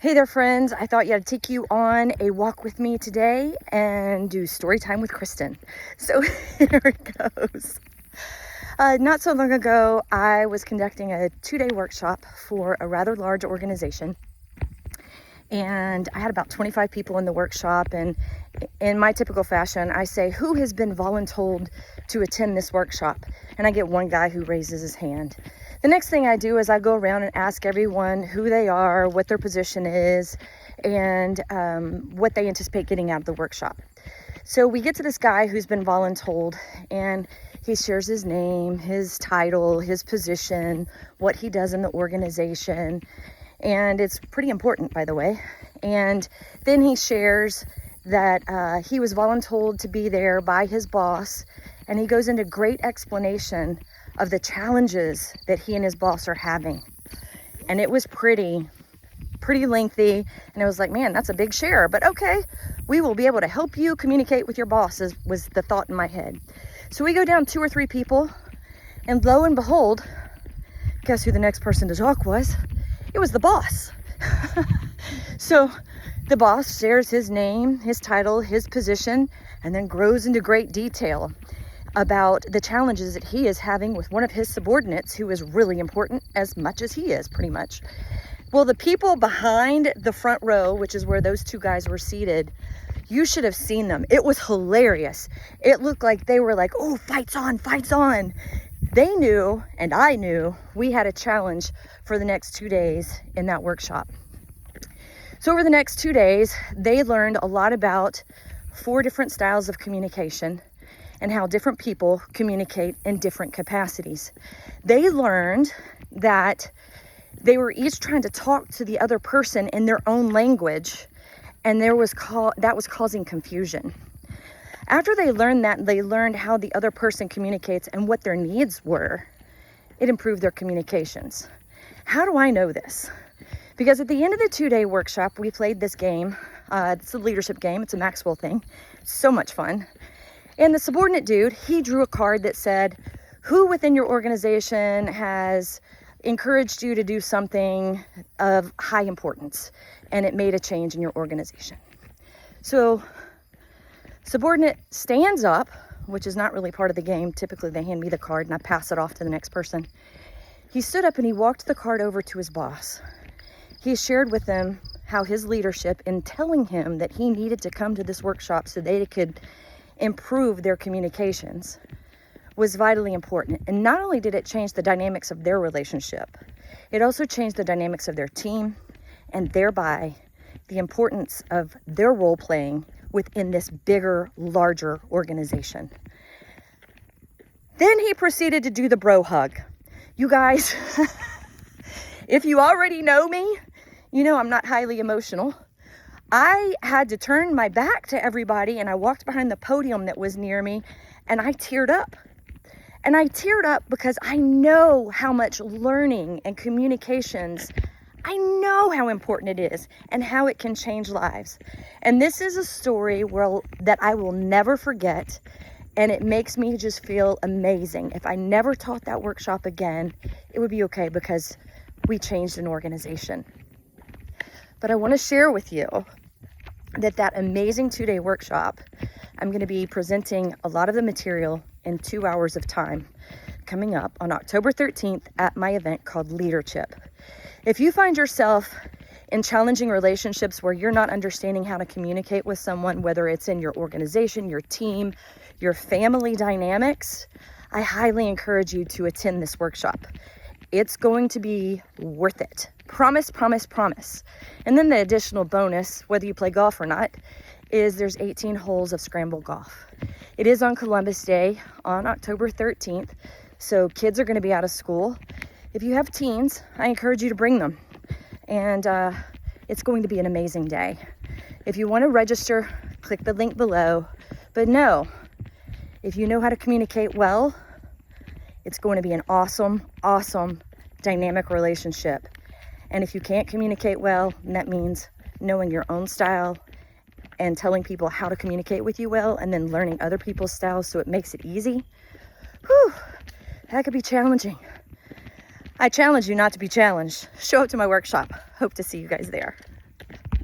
Hey there, friends. I thought I'd take you on a walk with me today and do story time with Kristen. So here it goes. Not so long ago, I was conducting a 2-day workshop for a rather large organization. And I had about 25 people in the workshop. And in my typical fashion, I say, who has been voluntold to attend this workshop? And I get one guy who raises his hand. The next thing I do is I go around and ask everyone who they are, what their position is, and what they anticipate getting out of the workshop. So we get to this guy who's been voluntold, and he shares his name, his title, his position, what he does in the organization. And it's pretty important, by the way. And then he shares that he was voluntold to be there by his boss, and he goes into great explanation of the challenges that he and his boss are having. And it was pretty lengthy, and I was like, man, that's a big share, but okay, we will be able to help you communicate with your boss, was the thought in my head. So we go down 2 or 3 people, and lo and behold, guess who the next person to talk was? It was the boss. So the boss shares his name, his title, his position, and then grows into great detail about the challenges that he is having with one of his subordinates who is really important as much as he is, pretty much. Well, the people behind the front row, which is where those 2 guys were seated, you should have seen them. It was hilarious. It looked like they were like, oh, fights on, fights on. They knew, and I knew, we had a challenge for the next 2 days in that workshop. So over the next 2 days, they learned a lot about 4 different styles of communication and how different people communicate in different capacities. They learned that they were each trying to talk to the other person in their own language, and that was causing confusion. After they learned that, they learned how the other person communicates and what their needs were. It improved their communications. How do I know this? Because at the end of the 2-day workshop, we played this game. It's a leadership game. It's a Maxwell thing. It's so much fun. And the subordinate dude, he drew a card that said, who within your organization has encouraged you to do something of high importance, and it made a change in your organization? So subordinate stands up, which is not really part of the game. Typically they hand me the card and I pass it off to the next person. He stood up and he walked the card over to his boss. He shared with them how his leadership, in telling him that he needed to come to this workshop so they could improve their communications, was vitally important. And not only did it change the dynamics of their relationship, it also changed the dynamics of their team, and thereby the importance of their role playing within this bigger, larger organization. Then he proceeded to do the bro hug. You guys, if you already know me, you know I'm not highly emotional. I had to turn my back to everybody, and I walked behind the podium that was near me, and I teared up. And I teared up because I know how much learning and communications, I know how important it is and how it can change lives. And this is a story that I will never forget, and it makes me just feel amazing. If I never taught that workshop again, it would be okay, because we changed an organization. But I want to share with you that amazing 2-day workshop, I'm going to be presenting a lot of the material in 2 hours of time coming up on October 13th at my event called Leadership. If you find yourself in challenging relationships where you're not understanding how to communicate with someone, whether it's in your organization, your team, your family dynamics, I highly encourage you to attend this workshop. It's going to be worth it. Promise, promise, promise. And then the additional bonus, whether you play golf or not, is there's 18 holes of scramble golf. It is on Columbus Day on October 13th, so kids are going to be out of school. If you have teens, I encourage you to bring them. And it's going to be an amazing day. If you want to register, click the link below. But no, if you know how to communicate well, it's going to be an awesome, awesome, dynamic relationship. And if you can't communicate well, that means knowing your own style and telling people how to communicate with you well, and then learning other people's styles so it makes it easy. Whew, that could be challenging. I challenge you not to be challenged. Show up to my workshop. Hope to see you guys there.